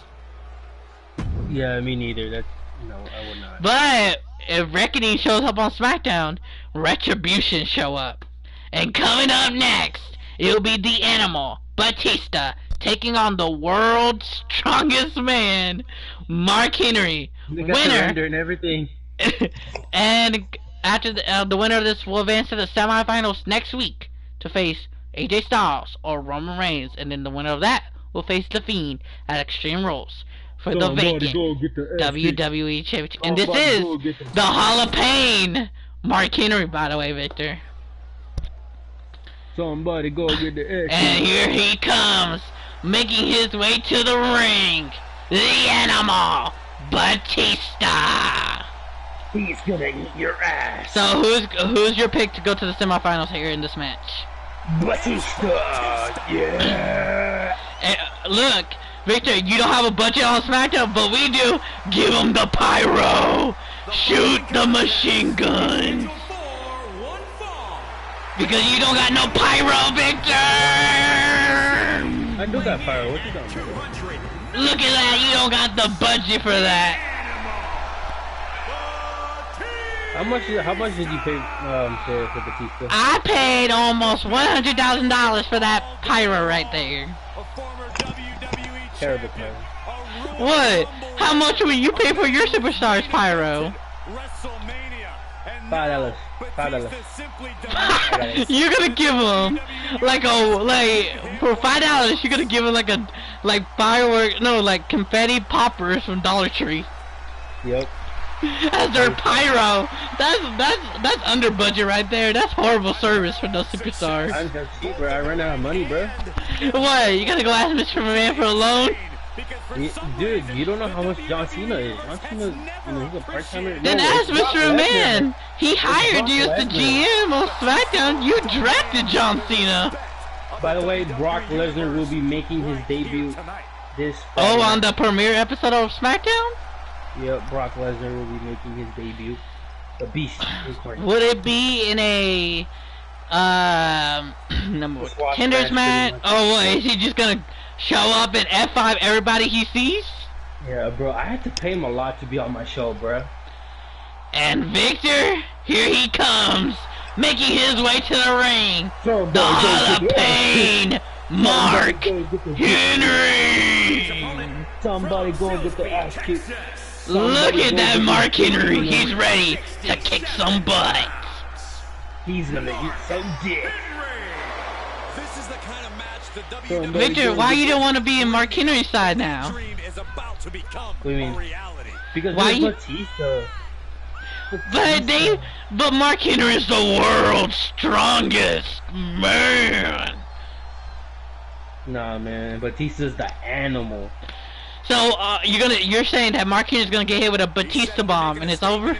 S1: Yeah, me neither. That's no, I would not.
S2: But if Reckoning shows up on SmackDown, Retribution show up. And coming up next, it'll be the Animal, Batista, taking on the world's strongest man, Mark Henry.
S1: They got
S2: winner
S1: and everything.
S2: And after the winner of this will advance to the semifinals next week to face AJ Styles or Roman Reigns, and then the winner of that will face The Fiend at Extreme Rules for the vacant WWE Championship. And this is the Hall of Pain, Mark Henry, by the way, Victor.
S1: Somebody go get the ass.
S2: And here he comes, making his way to the ring, the Animal, Batista.
S1: He's gonna eat your ass.
S2: So who's your pick to go to the semifinals here in this match?
S1: Batista, yeah.
S2: And look, Victor, you don't have a budget on SmackDown, but we do. Give him the pyro. Shoot the machine gun. Because you don't got no pyro, Victor.
S1: I do got pyro. What you doing?
S2: Look at that. You don't got the budget for that.
S1: How much did you pay for Batista?
S2: I paid almost $100,000 for that pyro right there.
S1: Terrible pyro.
S2: What? How much will you pay for your superstars pyro?
S1: $5.
S2: You're gonna give him for $5. You're gonna give him like firework, no, like confetti poppers from Dollar Tree.
S1: Yep.
S2: As their pyro. That's under budget right there. That's horrible service for those superstars.
S1: I'm just cheap, bro. I ran out of money, bro.
S2: What? You gotta go ask Mr. McMahon for a loan?
S1: Dude, you don't know how much John Cena is. John Cena, he's a part-timer.
S2: Then ask Mr. McMahon. He hired you as the GM on SmackDown. You drafted John Cena.
S1: By the way, Brock Lesnar will be making his debut this Friday.
S2: Oh, on the premiere episode of SmackDown?
S1: Yep, Brock Lesnar will be making his debut. The Beast.
S2: Would it be in a contenders match? Oh, what? Is he just gonna show up and F5 everybody he sees?
S1: Yeah, bro. I had to pay him a lot to be on my show, bro.
S2: And Victor, here he comes, making his way to the ring. The Hall of Pain, Mark Henry.
S1: Somebody go and get the ass kicked.
S2: Look at that Mark Henry. He's ready to kick some butt.
S1: He's gonna eat some dick.
S3: This is the kind of match the WWE
S2: Victor, why you don't want to be in Mark Henry's side now?
S3: dream is about to become
S1: What do you mean?
S3: a reality.
S1: Because
S2: Why
S1: there's
S2: you-
S1: Batista.
S2: But Mark Henry is the world's strongest man.
S1: Nah, man. Batista's the animal.
S2: So you're saying that Mark Henry's gonna get hit with a Batista bomb and it's over?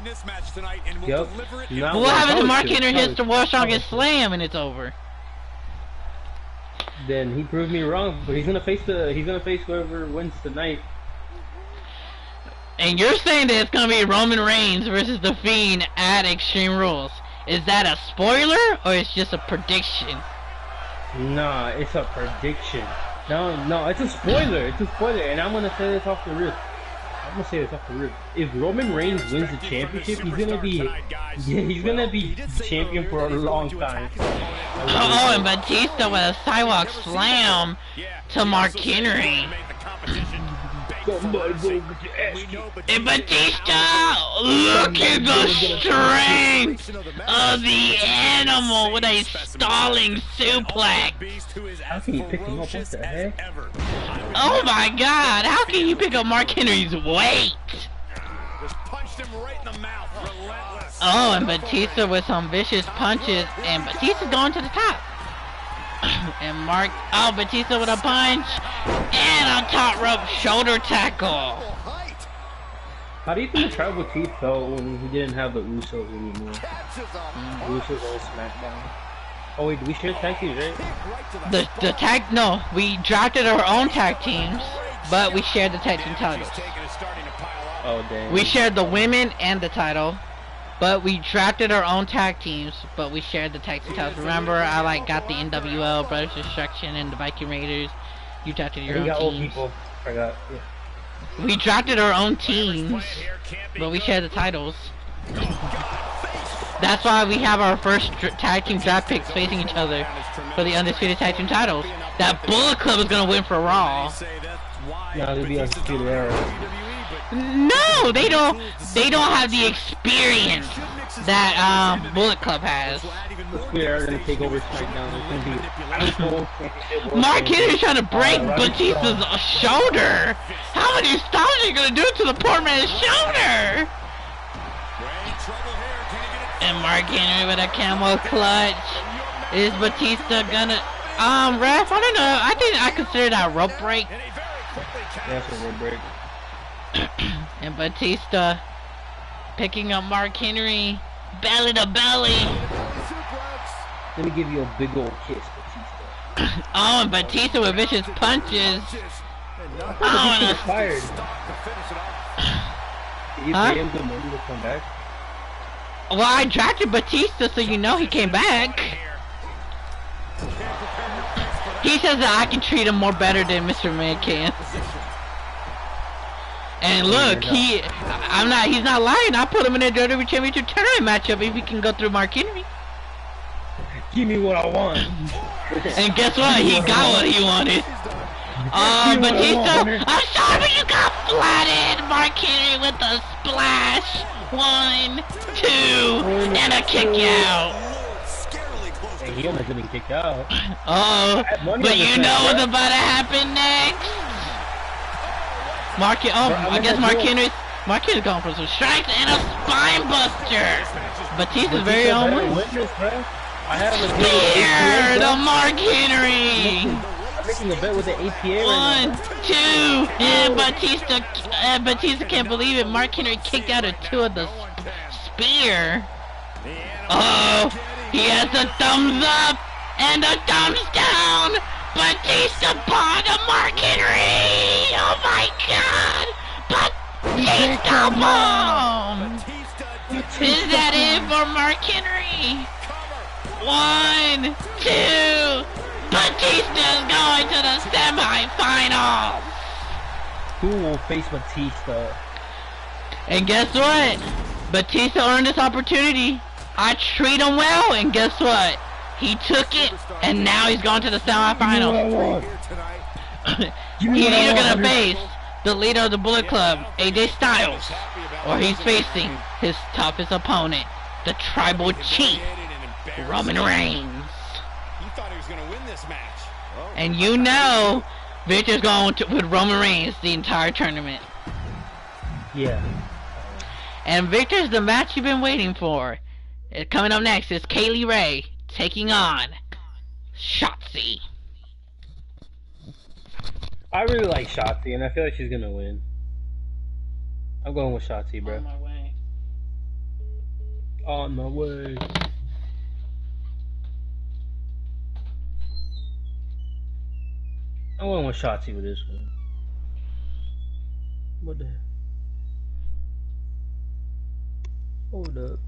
S1: Yep.
S2: But what happens if Mark Henry hits the world's strongest slam and it's over?
S1: Then he proved me wrong. But he's gonna face whoever wins tonight.
S2: And you're saying that it's gonna be Roman Reigns versus The Fiend at Extreme Rules. Is that a spoiler or it's just a prediction?
S1: Nah, it's a prediction. No, it's a spoiler. It's a spoiler, and I'm gonna say this off the rip. If Roman Reigns wins the championship, he's gonna be champion for a long time.
S2: Oh, and Batista with a sidewalk slam to Mark Henry. And Batista, look at the strength of the animal with a stalling suplex.
S1: How can you pick him up? What the heck?
S2: Oh my God! How can you pick up Mark Henry's weight? Oh, and Batista with some vicious punches, and Batista's going to the top. And Batista with a punch, and a top rope shoulder tackle.
S1: How do you think the Tribal Chief felt when he didn't have the Usos anymore? Usos on SmackDown. Oh wait, did we share tag teams, right?
S2: No, we drafted our own tag teams, but we shared the tag team titles.
S1: Oh damn.
S2: We shared the women and the title. But we drafted our own tag teams, but we shared the tag team titles. Remember, I got the NWL, Brothers Destruction, and the Viking Raiders. You drafted your own teams.
S1: Old people. Forgot. Yeah.
S2: We drafted our own teams, but we shared the titles. That's why we have our first tag team draft picks facing each other for the undisputed tag team titles. That Bullet Club is gonna win for Raw.
S1: No, they'll be undisputed era.
S2: No, they don't have the experience that Bullet Club has.
S1: We are gonna take over SmackDown. It's gonna be
S2: Mark Henry's trying to break Batista's shoulder. How many stops are you gonna do to the poor man's shoulder? And Mark Henry with a camel clutch. Is Batista gonna ref? I don't know. I consider that a rope break.
S1: That's a rope break.
S2: And Batista picking up Mark Henry, belly to belly.
S1: Let me give you a big old kiss, Batista.
S2: Oh, and Batista with vicious punches.
S1: Oh, and fired. Did you pay him the money to come back?
S2: Well, I drafted Batista, so you know he came back. He says that I can treat him more better than Mr. Man can. And look, he's not lying. I put him in a WWE Championship tournament matchup if he can go through Mark Henry.
S1: Give me what I want.
S2: And guess what? He got what he wanted. Batista, I'm sorry, but you got flattened. Mark Henry with a splash. 1, 2, and a kick out.
S1: Hey, he almost didn't kick out.
S2: Oh, but you know what's about to happen next? I guess Mark Henry's going for some strikes and a spine buster. Batista's very own win. Spear to Mark Henry.
S1: I'm making a bet with the APA.
S2: 1, 2, and Batista can't believe it. Mark Henry kicked out of 2 of the spear. Oh, he has a thumbs up and a thumbs down. Batista bomb to Mark Henry! Oh my God! Batista bomb! Is that it for Mark Henry? 1, 2. Batista's going to the semifinals.
S1: Who will face Batista?
S2: And guess what? Batista earned this opportunity. I treat him well, and guess what? He took it, and now he's going to the semifinals. He's either going to face the leader of the Bullet Club, AJ Styles, or he's facing his toughest opponent, the Tribal Chief, Roman Reigns. And you know, Victor's going with Roman Reigns the entire tournament.
S1: Yeah.
S2: And Victor's the match you've been waiting for. Coming up next is Kaylee Ray taking on Shotzi.
S1: I really like Shotzi, and I feel like she's gonna win. I'm going with Shotzi, bro.
S2: On my way.
S1: On my way. I'm going with Shotzi with this one. What the hell? Hold up.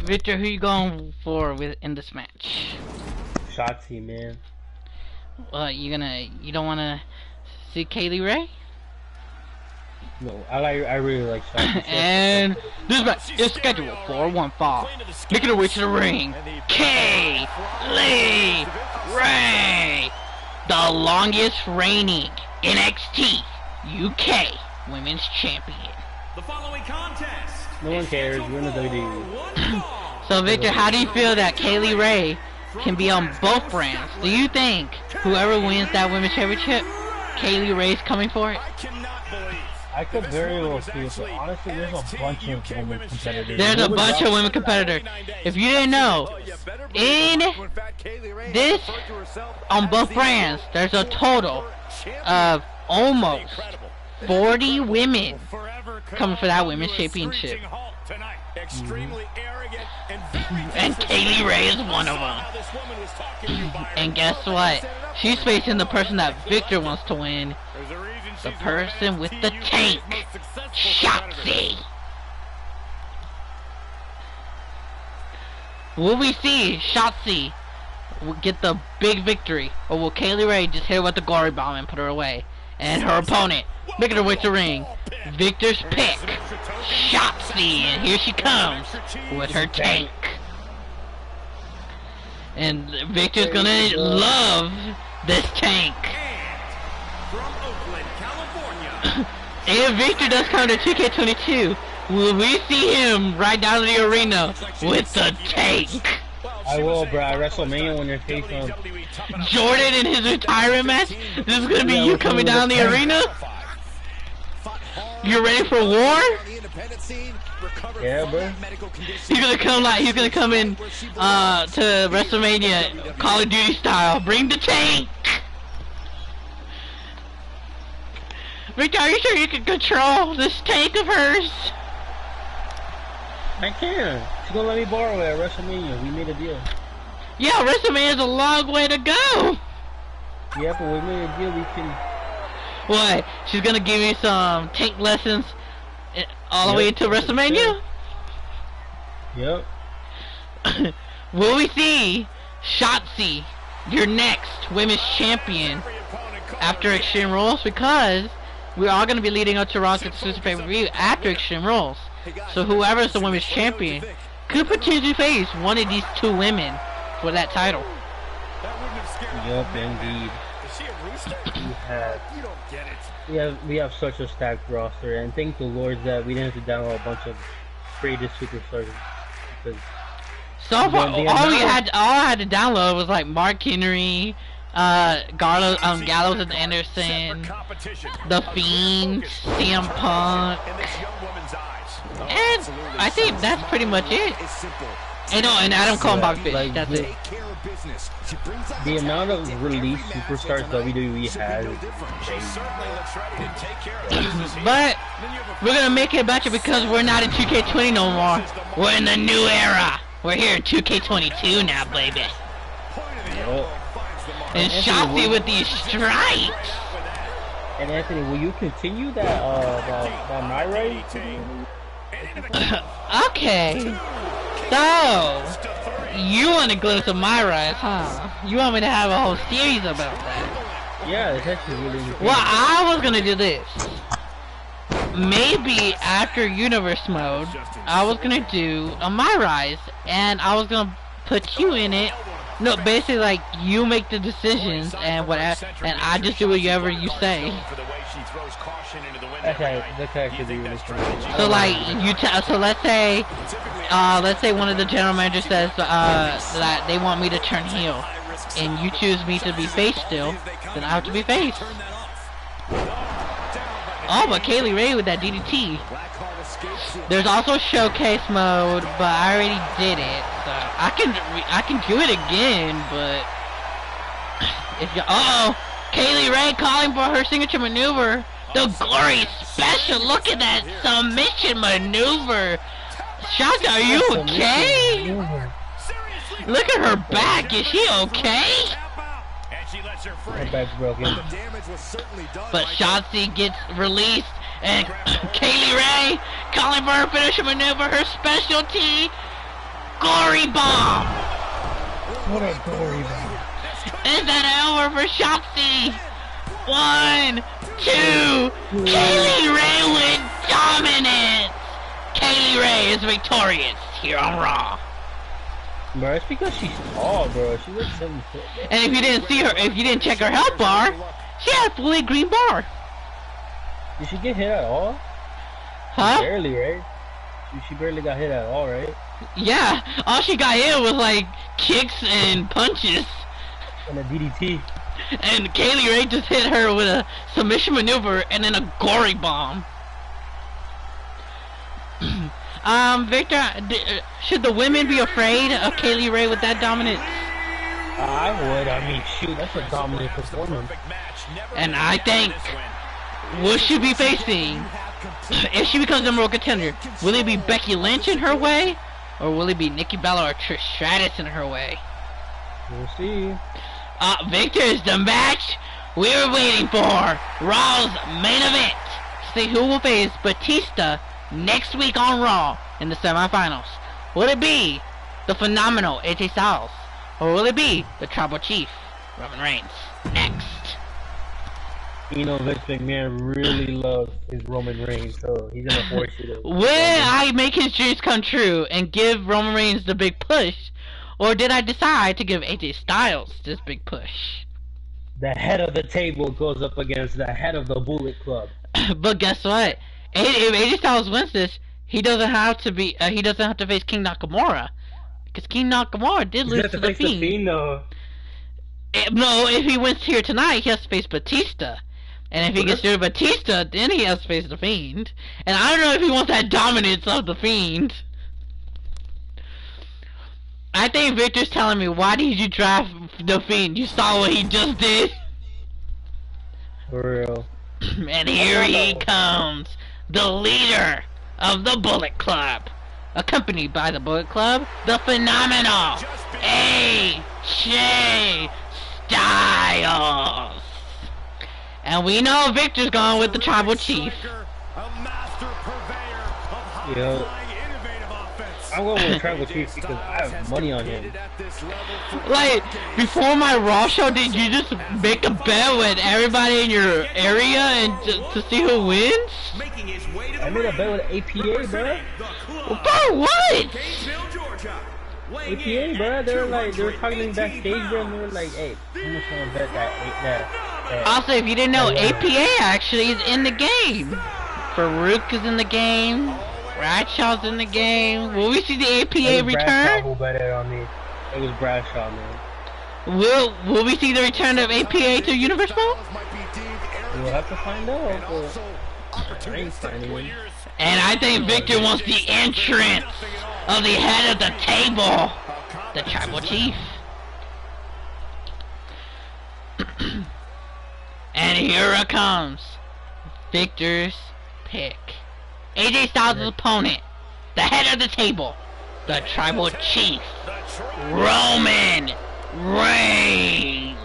S2: Victor, who you going for in this match?
S1: Shotzi, man.
S2: You don't wanna see Kaylee Ray?
S1: No, I really like Shotzi.
S2: And this match is scheduled for one fall. Making her way to the ring, Kaylee Ray, the longest reigning NXT UK Women's Champion.
S3: The following contest.
S1: No one cares. We're in the WWE.
S2: So Victor, how do you feel that Kaylee Ray can be on both brands? Do you think whoever wins that Women's Championship, Kaylee Ray's coming for it?
S3: I cannot believe.
S1: I could very well see it, but honestly, there's a bunch of women competitors.
S2: There's a bunch of women competitors. If you didn't know, in this, on both brands, there's a total of almost 40 women coming for that Women's Championship. And Kaylee Ray is one of them. And guess what? She's facing the person that Victor wants to win. The person with the tank, Shotzi. Will we see Shotzi get the big victory, or will Kaylee Ray just hit her with the glory bomb and put her away? And her opponent, making her way to the ring, Victor's pick, Shotzi, and here she comes with her tank. And Victor's gonna love this tank. If Victor does come to 2K22, will we see him ride down to the arena with the tank?
S1: I will, bro. At WrestleMania when they face
S2: Jordan in his retirement match? This is gonna be you coming down the arena? You ready for war?
S1: Yeah, bro.
S2: He's gonna come in to WrestleMania Call of Duty style. Bring the tank! Victor, are you sure you can control this tank of hers?
S1: I can. She's gonna let me borrow it at WrestleMania. We made a deal.
S2: Yeah, WrestleMania's a long way to go!
S1: Yeah, but we made a deal. We can...
S2: What? She's gonna give me some tank lessons all the way into WrestleMania?
S1: Yep.
S2: Will we see Shotzi, your next women's champion, after Extreme Rules? Because we're all gonna be leading up to Raw's exclusive pay-per-view after Extreme Rules. So whoever's the women's champion could potentially face one of these two women for that title.
S1: Yep, indeed. We have such a stacked roster, and thank the Lord that we didn't have to download a bunch of greatest superstars. Because
S2: so far, all I had to download was like Mark Henry, Gallows and Anderson, The Fiend, CM Punk, and I think that's pretty much it. And Adam Cole and Bobby Fish.
S1: Like,
S2: that's it.
S1: The amount of released superstars WWE has is crazy.
S2: But we're gonna make it better because we're not in 2K20 no more. We're in the new era. We're here in 2K22 now, baby.
S1: Yep.
S2: And Shotzi with these stripes.
S1: And Anthony, will you continue that my raid?
S2: Okay. So, you want a glimpse of my rise, huh? You want me to have a whole series about that?
S1: Yeah, it's actually really interesting.
S2: Well, I was gonna do this. Maybe after Universe Mode, I was gonna do a My Rise, and I was gonna put you in it. No, basically, like, you make the decisions, and I just do whatever you say.
S1: Okay, that's actually really funny.
S2: So, like, so let's say one of the general managers says, that they want me to turn heel, and you choose me to be face still, then I have to be face. Oh, but Kaylee Ray with that DDT. There's also showcase mode, but I already did it, so I can do it again. But if you Kaylee Ray calling for her signature maneuver, the Glory Special. Look at that submission maneuver. Shaka, are you okay? Look at her back. Is she okay?
S1: Her back's broken.
S2: But Shotzi gets released, and Kaylee Ray calling for her finisher maneuver, her specialty, Gory Bomb.
S1: What a gory bomb.
S2: Is that over for Shotzi? 1, 2, Kaylee Ray with dominance. Kaylee Ray is victorious here on Raw.
S1: Bro, it's because she's tall, bro. She looks 7 foot.
S2: And if you didn't see her, if you didn't check her health bar, she had a fully green bar.
S1: Did she get hit at all?
S2: Huh?
S1: Barely, right? She barely got hit at all, right?
S2: Yeah, all she got hit was like kicks and punches.
S1: And a DDT.
S2: And Kaylee Ray just hit her with a submission maneuver and then a gory bomb. Victor, should the women be afraid of Kaylee Ray with that dominance?
S1: I would. I mean, shoot, that's a dominant performance.
S2: And I think, will she be facing, if she becomes the number one contender, will it be Becky Lynch in her way? Or will it be Nikki Bella or Trish Stratus in her way?
S1: We'll see.
S2: Victor, is the match we were waiting for. Raw's main event. See who will face Batista next week on Raw in the semifinals. Will it be the phenomenal AJ Styles? Or will it be the Tribal Chief, Roman Reigns? Next.
S1: You know, Vince McMahon really loves his Roman Reigns, so he's gonna force you to...
S2: Will I make his dreams come true and give Roman Reigns the big push? Or did I decide to give AJ Styles this big push?
S1: The head of the table goes up against the head of the Bullet Club.
S2: But guess what? If AJ Styles wins this, he doesn't have to face King Nakamura, because King Nakamura did lose to the Fiend.
S1: No,
S2: if he wins here tonight, he has to face Batista, and if he gets through Batista, then he has to face the Fiend. And I don't know if he wants that dominance of the Fiend. I think Victor's telling me, why did you draft the Fiend? You saw what he just did.
S1: For real.
S2: And here he comes, the leader of the Bullet Club, accompanied by the Bullet Club, the phenomenal AJ Styles. And we know Victor's going with the Tribal Chief.
S1: Yo, I'm going with Tribal Chief because I have money on him.
S2: Like, before my Raw show, did you just make a bet with everybody in your area and to see who wins?
S1: I made a bet with APA, bro.
S2: For what?
S1: APA, bro. They were talking backstage, bro, and they were like, "Hey, I'm just gonna bet that."
S2: Also, if you didn't know, APA actually is in the game. Farouk is in the game. Bradshaw's in the game. Will we see the APA return?
S1: Bradshaw who bet it on me. It was Bradshaw, man.
S2: Will we see the return of APA to Universe Mode?
S1: We'll have to find out.
S2: And I think Victor wants the entrance of the head of the table, the Tribal Chief. And here it comes, Victor's pick. AJ Styles' opponent, the head of the table, the Tribal Chief, Roman Reigns.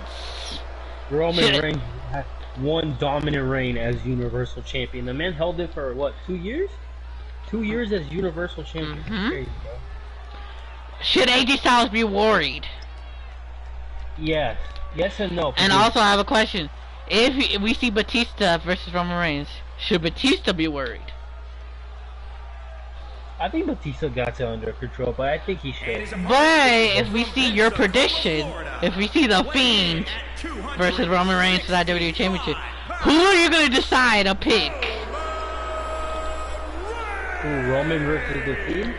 S1: Roman Reigns had one dominant reign as Universal Champion. The man held it for what, 2 years? 2 years as Universal Champion. Crazy, bro.
S2: Should AJ Styles be worried?
S1: Yes. Yes and no.
S2: And also, I have a question. If we see Batista versus Roman Reigns, should Batista be worried?
S1: I think Batista got it under control, but I think he should.
S2: But if we see your prediction, if we see The Fiend versus Roman Reigns for that WWE Championship, who are you going to decide to pick?
S1: Who, Roman versus The Fiend?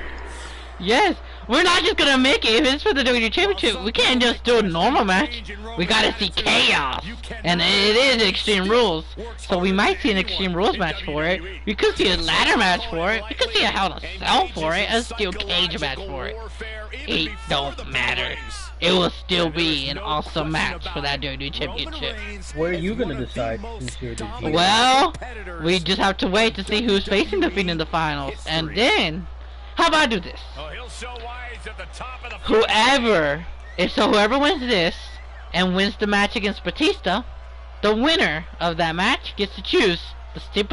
S2: Yes, we're not just gonna make it. If it's for the WWE Championship, we can't just do a normal match. We gotta see chaos, and it is Extreme Rules, so we might see an Extreme Rules match for it. We could see a ladder match for it. We could see a Hell in a Cell for it, a steel cage match for it. It don't matter. It will still be an awesome match for that WWE Championship.
S1: Where are you gonna decide since you're the GM?
S2: Well, we just have to wait to see who's facing the Fiend in the finals, and then. How about I do this? Whoever wins this and wins the match against Batista, the winner of that match gets to choose the stipulation.